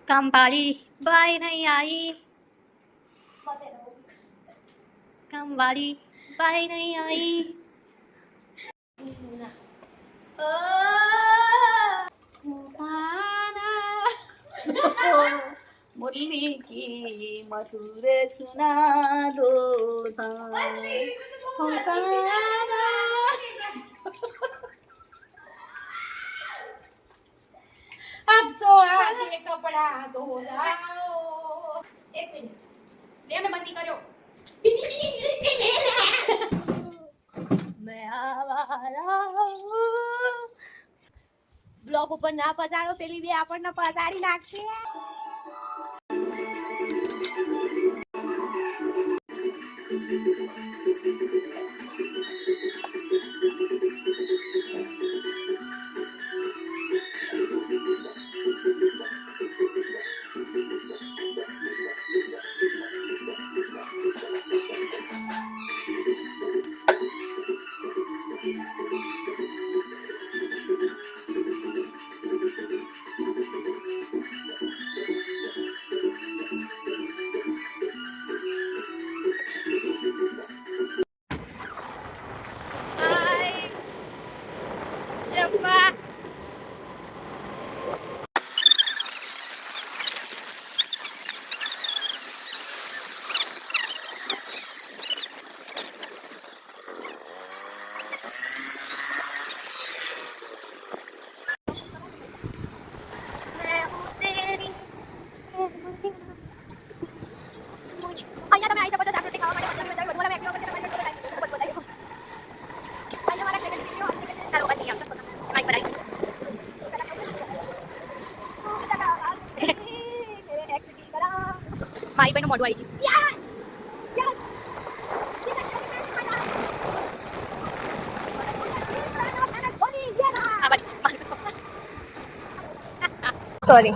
કામવાળી બાઈ નહીં આવી, કામવાળી બાઈ નહીં આવી. मुरली की मधुर सुना दो अब तो आगे कपड़ा धो जाओ. एक मिनट ले मैं बंदी करो. मैं आवारा બ્લોગ ઉપર ના પસાડો પેલી બે આપણને પસાડી નાખશે. મારી બેન મોઢું આવી છે. સોરી.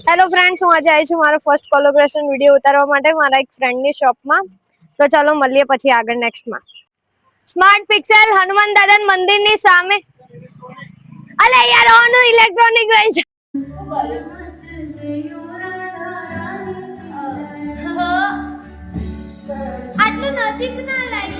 હેલો ફ્રેન્ડ્સ, હું આજે આવી છું મારો ફર્સ્ટ કોલેબોરેશન વિડીયો ઉતારવા માટે મારા એક ફ્રેન્ડની શોપમાં. તો ચાલો મળીએ પછી આગળ નેક્સ્ટમાં. સ્માર્ટ પિક્સેલ હનુમાન દાદા મંદિરની સામે. અલે યાર ઓનું ઇલેક્ટ્રોનિક રહી છે. આટલું નજીક ના લાય.